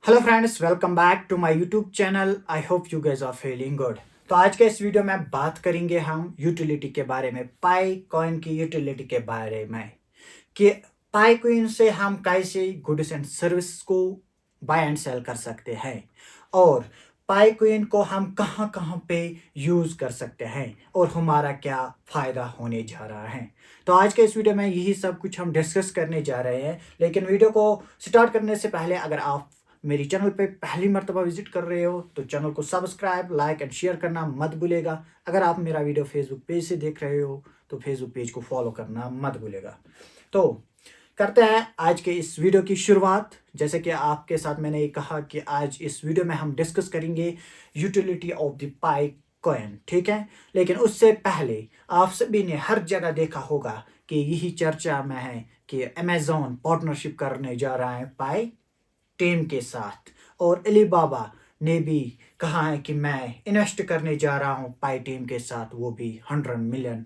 Hello friends, welcome back to my YouTube channel. I hope you guys are feeling good. तो आज के इस video में बात करेंगे हम यूटिलिटी के बारे में, पाई कॉइन की यूटिलिटी के बारे में कि पाई कॉइन से हम कैसे गुड्स एंड सर्विस को बाय एंड सेल कर सकते हैं और पाई कॉइन को हम कहाँ कहाँ पे यूज़ कर सकते हैं और हमारा क्या फ़ायदा होने जा रहा है। तो आज के इस वीडियो में यही सब कुछ हम डिस्कस करने जा रहे हैं। लेकिन वीडियो को स्टार्ट करने से पहले अगर आप मेरी चैनल पे पहली मर्तबा विजिट कर रहे हो तो चैनल को सब्सक्राइब, लाइक एंड शेयर करना मत भूलेगा। अगर आप मेरा वीडियो फेसबुक पेज से देख रहे हो तो फेसबुक पेज को फॉलो करना मत भूलेगा। तो करते हैं आज के इस वीडियो की शुरुआत। जैसे कि आपके साथ मैंने कहा कि आज इस वीडियो में हम डिस्कस करेंगे utility of the pi coin, ठीक है। लेकिन उससे पहले आप सभी ने हर जगह देखा होगा कि यही चर्चा में है कि अमेजोन पार्टनरशिप करने जा रहा है पाई टीम के साथ और अलीबाबा ने भी कहा है कि मैं इन्वेस्ट करने जा रहा हूँ पाई टीम के साथ, वो भी $100 मिलियन।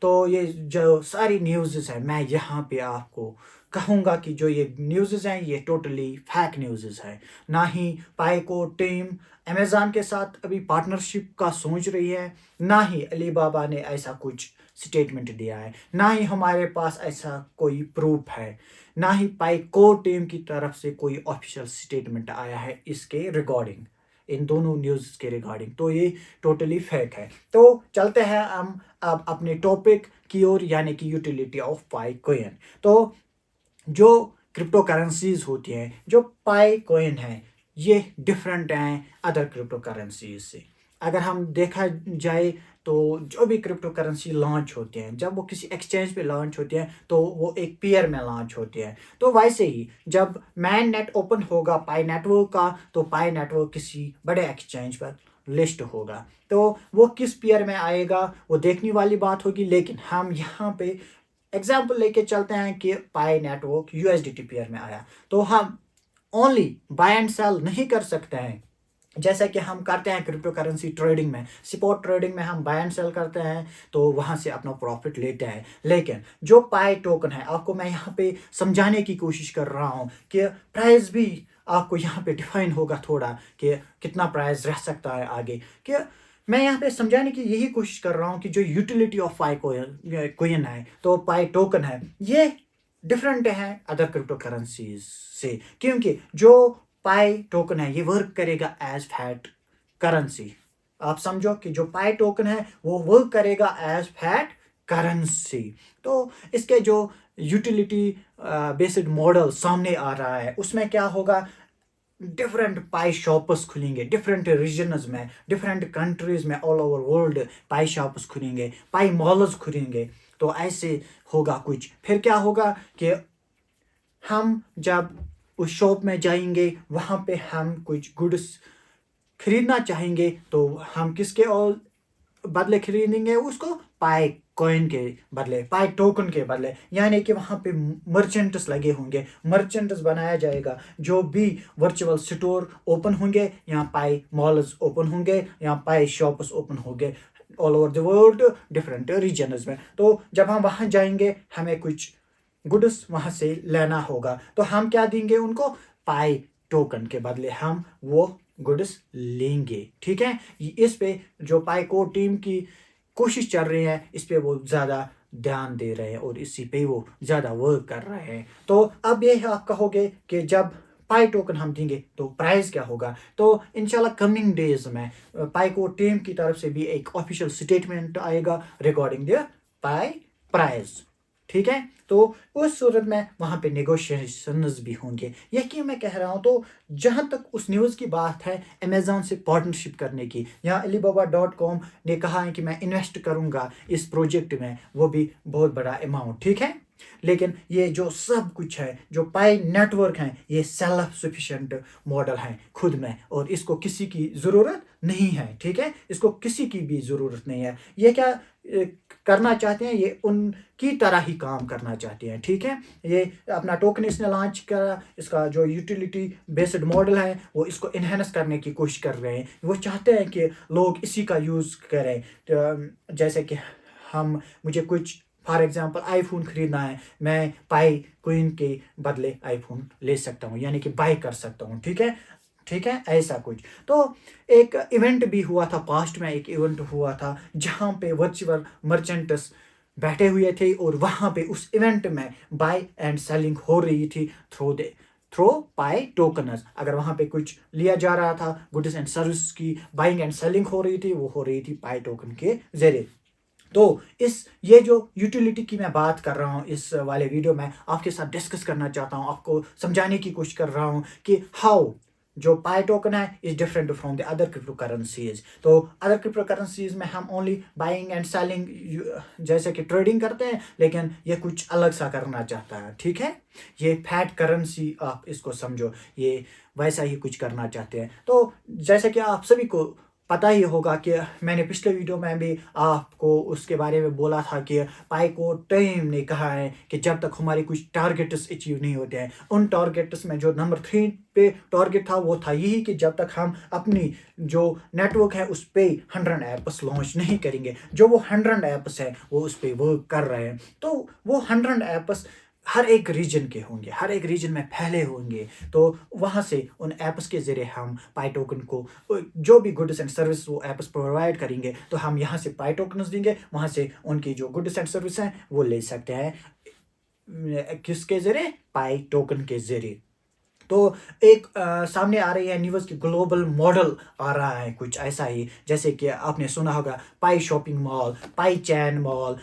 तो ये जो सारी न्यूज़ है मैं यहाँ पे आपको कहूँगा कि जो ये न्यूज़ हैं ये टोटली फैक न्यूज़ है। ना ही पाई को टीम अमेज़न के साथ अभी पार्टनरशिप का सोच रही है, ना ही अलीबाबा ने ऐसा कुछ स्टेटमेंट दिया है, ना ही हमारे पास ऐसा कोई प्रूफ है, ना ही पाई कोर टीम की तरफ से कोई ऑफिशियल स्टेटमेंट आया है इसके रिगार्डिंग, इन दोनों न्यूज़ के रिगार्डिंग। तो ये टोटली फेक है। तो चलते हैं हम अब अपने टॉपिक की ओर, यानी कि यूटिलिटी ऑफ पाई कॉइन। तो जो क्रिप्टो करेंसीज होती हैं, जो पाई कॉइन है, ये डिफरेंट हैं अदर क्रिप्टो करेंसीज से। अगर हम देखा जाए तो जो भी क्रिप्टो करेंसी लॉन्च होते हैं, जब वो किसी एक्सचेंज पे लॉन्च होते हैं तो वो एक पेयर में लॉन्च होते हैं। तो वैसे ही जब मैन नेट ओपन होगा पाई नेटवर्क का, तो पाई नेटवर्क किसी बड़े एक्सचेंज पर लिस्ट होगा। तो वो किस पेयर में आएगा वो देखने वाली बात होगी। लेकिन हम यहाँ पे एग्जाम्पल लेके चलते हैं कि पाई नेटवर्क यूएसडीटी पेयर में आया, तो हम ओनली बाय एंड सेल नहीं कर सकते हैं जैसा कि हम करते हैं क्रिप्टो करेंसी ट्रेडिंग में। स्पॉट ट्रेडिंग में हम बाय एंड सेल करते हैं तो वहां से अपना प्रॉफिट लेते हैं। लेकिन जो पाई टोकन है, आपको मैं यहाँ पे समझाने की कोशिश कर रहा हूँ कि प्राइस भी आपको यहाँ पे डिफाइन होगा थोड़ा कि कितना प्राइस रह सकता है आगे। कि मैं यहाँ पे समझाने की यही कोशिश कर रहा हूँ कि जो यूटिलिटी ऑफ पाई कोइन है, तो पाई टोकन है, ये डिफरेंट है अदर क्रिप्टो करेंसीज से। क्योंकि जो पाई टोकन है ये वर्क करेगा एज फैट करेंसी। आप समझो कि जो पाई टोकन है वो वर्क करेगा एज फैट करेंसी। तो इसके जो यूटिलिटी बेस्ड मॉडल सामने आ रहा है उसमें क्या होगा, डिफरेंट पाई शॉप्स खुलेंगे डिफरेंट रीजन्स में, डिफरेंट कंट्रीज में, ऑल ओवर वर्ल्ड पाई शॉप्स खुलेंगे, पाई मॉल्स खुलेंगे। तो ऐसे होगा कुछ। फिर क्या होगा कि हम जब उस शॉप में जाएंगे वहाँ पे हम कुछ गुड्स खरीदना चाहेंगे तो हम किसके और बदले खरीदेंगे उसको, पाई कॉइन के बदले, पाई टोकन के बदले। यानी कि वहाँ पे मर्चेंट्स लगे होंगे, मर्चेंट्स बनाया जाएगा। जो भी वर्चुअल स्टोर ओपन होंगे, यहाँ पाई मॉल्स ओपन होंगे, यहाँ पाई शॉप्स ओपन होंगे all over the world different regions में। तो जब हम वहाँ जाएंगे हमें कुछ गुड्स वहाँ से लेना होगा, तो हम क्या देंगे उनको, पाई टोकन के बदले हम वो गुड्स लेंगे, ठीक है। इस पे जो पाई को टीम की कोशिश चल रही है, इस पे वो ज़्यादा ध्यान दे रहे हैं और इसी पे वो ज़्यादा वर्क कर रहे हैं। तो अब ये आप कहोगे कि जब पाई टोकन हम देंगे तो प्राइस क्या होगा। तो इंशाल्लाह कमिंग डेज में पाई को टीम की तरफ से भी एक ऑफिशियल स्टेटमेंट आएगा रिगार्डिंग द पाई प्राइस, ठीक है। तो उस सूरत में वहाँ पे नेगोशिएशंस भी होंगे। ये क्यों मैं कह रहा हूँ, तो जहाँ तक उस न्यूज़ की बात है अमेज़ॉन से पार्टनरशिप करने की, यहाँ alibaba.com ने कहा है कि मैं इन्वेस्ट करूँगा इस प्रोजेक्ट में, वो भी बहुत बड़ा अमाउंट, ठीक है। लेकिन ये जो सब कुछ है, जो पाई नेटवर्क है, ये सेल्फ सफिशिएंट मॉडल है खुद में और इसको किसी की ज़रूरत नहीं है, ठीक है। इसको किसी की भी ज़रूरत नहीं है। ये क्या करना चाहते हैं, ये उनकी तरह ही काम करना चाहते हैं, ठीक है। ये अपना टोकन इसने लॉन्च करा, इसका जो यूटिलिटी बेस्ड मॉडल है वो इसको इन्हेंस करने की कोशिश कर रहे हैं। वो चाहते हैं कि लोग इसी का यूज़ करें। तो जैसे कि हम मुझे कुछ फॉर एग्जांपल आईफोन खरीदना है, मैं पाई कोइन के बदले आईफोन ले सकता हूँ, यानी कि बाय कर सकता हूँ। ठीक है, ठीक है, ऐसा कुछ। तो एक इवेंट भी हुआ था पास्ट में, एक इवेंट हुआ था जहाँ पे वर्चुअल मर्चेंट्स बैठे हुए थे और वहाँ पे उस इवेंट में बाय एंड सेलिंग हो रही थी थ्रो पाई टोकनस। अगर वहाँ पे कुछ लिया जा रहा था, गुड्स एंड सर्विस की बाइंग एंड सेलिंग हो रही थी, वो हो रही थी पाई टोकन के जरिए। तो ये जो यूटिलिटी की मैं बात कर रहा हूँ इस वाले वीडियो में, आपके साथ डिस्कस करना चाहता हूँ, आपको समझाने की कोशिश कर रहा हूँ कि हाउ जो पाई टोकन है is different from the other crypto currencies. तो अदर क्रिप्टो करेंसीज में हम ओनली बाइंग एंड सेलिंग जैसे कि ट्रेडिंग करते हैं, लेकिन ये कुछ अलग सा करना चाहता है। ठीक है, ये फैट करेंसी आप इसको समझो, ये वैसा ही कुछ करना चाहते हैं। तो जैसे कि आप सभी को पता ही होगा कि मैंने पिछले वीडियो में भी आपको उसके बारे में बोला था कि पाई को टीम ने कहा है कि जब तक हमारे कुछ टारगेट्स अचीव नहीं होते हैं, उन टारगेट्स में जो नंबर 3 पे टारगेट था वो था यही कि जब तक हम अपनी जो नेटवर्क है उस पर 100 ऐप्स लॉन्च नहीं करेंगे। जो वो 100 ऐप्स है वो उस पर वर्क कर रहे हैं, तो वो 100 ऐप्स हर एक रीजन के होंगे, हर एक रीजन में फैले होंगे। तो वहाँ से उन ऐप्स के ज़रिए हम पाई टोकन को, जो भी गुड्स एंड सर्विस वो ऐप्स प्रोवाइड करेंगे, तो हम यहाँ से पाई टोकन्स देंगे, वहाँ से उनकी जो गुड्स एंड सर्विस हैं वो ले सकते हैं। किसके ज़रिए? पाई टोकन के ज़रिए। तो एक सामने आ रही है न्यूज़ की ग्लोबल मॉडल आ रहा है कुछ ऐसा ही, जैसे कि आपने सुना होगा पाई शॉपिंग मॉल, पाई चैन मॉल,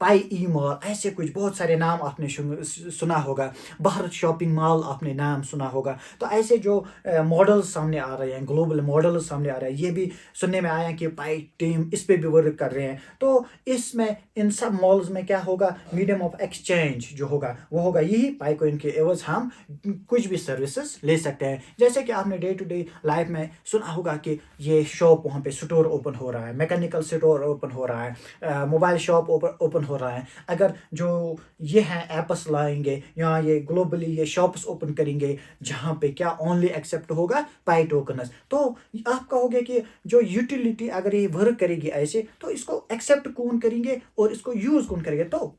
पाई ई मॉल, ऐसे कुछ बहुत सारे नाम आपने सुना होगा। भारत शॉपिंग मॉल आपने नाम सुना होगा। तो ऐसे जो मॉडल्स सामने आ रहे हैं, ग्लोबल मॉडल्स सामने आ रहे हैं, ये भी सुनने में आया कि पाई टीम इस पे भी वर्क कर रहे हैं। तो इसमें इन सब मॉल्स में क्या होगा, मीडियम ऑफ एक्सचेंज जो होगा वो होगा यही पाई कोइन के एवज हम कुछ भी सर्विसेज ले सकते हैं। जैसे कि आपने डे टू डे लाइफ में सुना होगा कि ये शॉप वहाँ पे स्टोर ओपन हो रहा है, मैकेनिकल स्टोर ओपन हो रहा है, मोबाइल शॉप ओपन हो रहा है। अगर जो ये हैं ऐप्स लाएंगे या ये ग्लोबली ये शॉप्स ओपन करेंगे जहाँ पे क्या ओनली एक्सेप्ट होगा पाई टोकनस, तो आप कहोगे कि जो यूटिलिटी अगर ये वर्क करेगी ऐसे, तो इसको एक्सेप्ट कौन करेंगे और इसको यूज कौन करेंगे? तो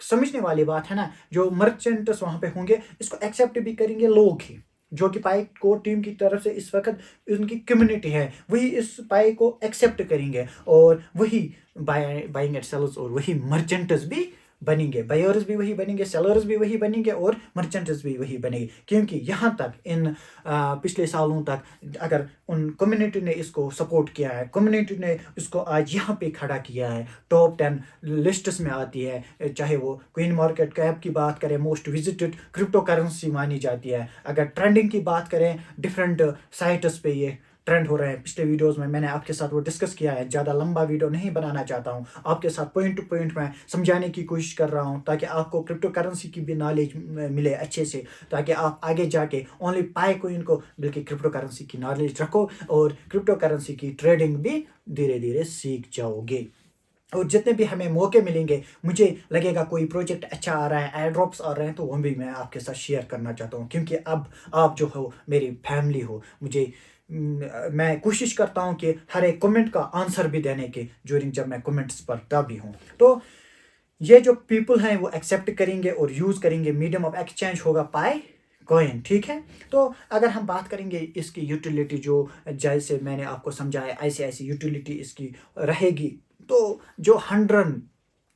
समझने वाली बात है ना, जो मर्चेंट्स वहां पे होंगे इसको एक्सेप्ट भी करेंगे लोग ही, जो कि पाई को टीम की तरफ से इस वक्त उनकी कम्युनिटी है वही इस पाई को एक्सेप्ट करेंगे, और वही बाइंग एंड सेलर्स और वही मर्चेंट्स भी बनेंगे, बायर्स भी वही बनेंगे, सेलर्स भी वही बनेंगे और मर्चेंट्स भी वही बनेंगे। क्योंकि यहाँ तक इन पिछले सालों तक अगर उन कम्युनिटी ने इसको सपोर्ट किया है, कम्युनिटी ने इसको आज यहाँ पे खड़ा किया है, टॉप 10 लिस्ट्स में आती है, चाहे वो क्वीन मार्केट कैप की बात करें, मोस्ट विजिटेड क्रिप्टो करेंसी मानी जाती है। अगर ट्रेंडिंग की बात करें, डिफरेंट साइट्स पे ये ट्रेंड हो रहे हैं। पिछले वीडियोस में मैंने आपके साथ वो डिस्कस किया है, ज़्यादा लंबा वीडियो नहीं बनाना चाहता हूँ, आपके साथ पॉइंट टू पॉइंट मैं समझाने की कोशिश कर रहा हूँ ताकि आपको क्रिप्टो करेंसी की भी नॉलेज मिले अच्छे से, ताकि आप आगे जाके ओनली पाई कोइन को बल्कि क्रिप्टो करेंसी की नॉलेज रखो और क्रिप्टो करेंसी की ट्रेडिंग भी धीरे धीरे सीख जाओगे। और जितने भी हमें मौके मिलेंगे, मुझे लगेगा कोई प्रोजेक्ट अच्छा आ रहा है, एयर ड्रॉप्स आ रहे हैं, तो वो भी मैं आपके साथ शेयर करना चाहता हूँ। क्योंकि अब आप जो हो मेरी फैमिली हो, मुझे मैं कोशिश करता हूँ कि हर एक कमेंट का आंसर भी देने के ड्यूरिंग जब मैं कमेंट्स पढ़ता भी हूँ। तो ये जो पीपल हैं वो एक्सेप्ट करेंगे और यूज़ करेंगे, मीडियम ऑफ एक्सचेंज होगा पाई कॉइन। ठीक है, तो अगर हम बात करेंगे इसकी यूटिलिटी, जो जैसे मैंने आपको समझाया ऐसी ऐसी यूटिलिटी इसकी रहेगी, तो जो 100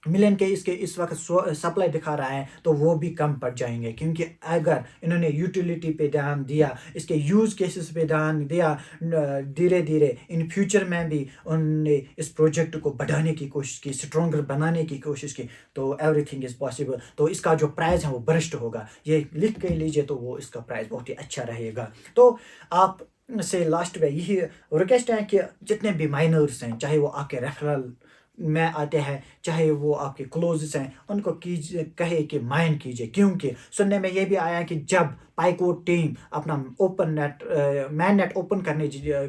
मिलियन के इसके इस वक्त सप्लाई दिखा रहा है तो वो भी कम पड़ जाएंगे। क्योंकि अगर इन्होंने यूटिलिटी पे ध्यान दिया, इसके यूज़ केसेस पे ध्यान दिया, धीरे धीरे इन फ्यूचर में भी उन्होंने इस प्रोजेक्ट को बढ़ाने की कोशिश की, स्ट्रॉन्गर बनाने की कोशिश की, तो एवरीथिंग इज़ पॉसिबल। तो इसका जो प्राइस है वो बर्स्ट होगा, ये लिख के लीजिए, तो वो इसका प्राइस बहुत ही अच्छा रहेगा। तो आप से लास्ट में यही रिक्वेस्ट है कि जितने भी माइनर्स हैं, चाहे वो आपके रेफरल में आते हैं, चाहे वो आपके क्लोजेस हैं, उनको कीजिए, कहे कि माइन कीजिए। क्योंकि सुनने में ये भी आया कि जब पाइको टीम अपना open net man net open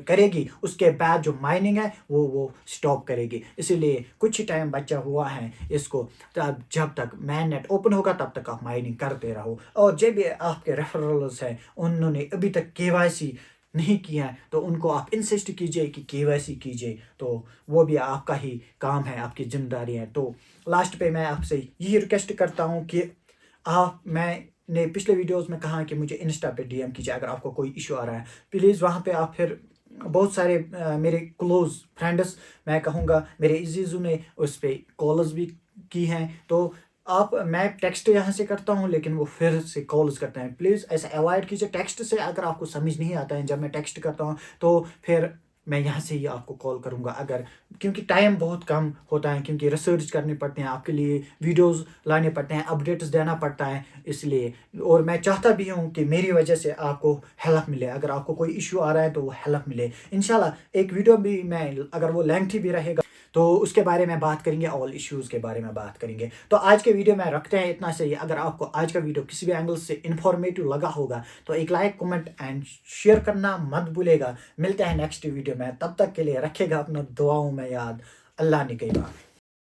करेगी, उसके बाद जो माइनिंग है वो स्टॉप करेगी। इसीलिए कुछ ही टाइम बचा हुआ है इसको, तब जब तक मैन नेट ओपन होगा तब तक आप माइनिंग करते रहो। और जो भी आपके रेफरल्स हैं उन्होंने अभी तक KYC नहीं किया है तो उनको आप इंसिस्ट कीजिए कि KYC कीजिए, तो वो भी आपका ही काम है, आपकी जिम्मेदारी है। तो लास्ट पे मैं आपसे यही रिक्वेस्ट करता हूँ कि मैंने पिछले वीडियोस में कहा कि मुझे इंस्टा पे DM कीजिए अगर आपको कोई इशू आ रहा है। प्लीज़ वहाँ पे आप फिर बहुत सारे मेरे क्लोज फ्रेंड्स, मैं कहूँगा मेरे इज़ीज़ों ने उस पे कॉल्स भी की हैं, तो मैं टेक्स्ट यहाँ से करता हूँ लेकिन वो फिर से कॉल्स करते हैं। प्लीज़ ऐसा अवॉइड कीजिए टेक्स्ट से। अगर आपको समझ नहीं आता है जब मैं टेक्स्ट करता हूँ तो फिर मैं यहाँ से ही आपको कॉल करूँगा, अगर क्योंकि टाइम बहुत कम होता है, क्योंकि रिसर्च करनी पड़ते हैं, आपके लिए वीडियोस लाने पड़ते हैं, अपडेट्स देना पड़ता है इसलिए। और मैं चाहता भी हूँ कि मेरी वजह से आपको हेल्प मिले, अगर आपको कोई इशू आ रहा है तो वो हेल्प मिले। इंशाल्लाह एक वीडियो भी मैं, अगर वो लेंथी भी रहेगा तो उसके बारे में बात करेंगे, ऑल इश्यूज़ के बारे में बात करेंगे। तो आज के वीडियो में रखते हैं इतना सही। अगर आपको आज का वीडियो किसी भी एंगल से इन्फॉर्मेटिव लगा होगा तो एक लाइक, कमेंट एंड शेयर करना मत भूलेगा। मिलते हैं नेक्स्ट वीडियो में, तब तक के लिए रखिएगा अपना दुआओं में याद। अल्लाह निगहबान।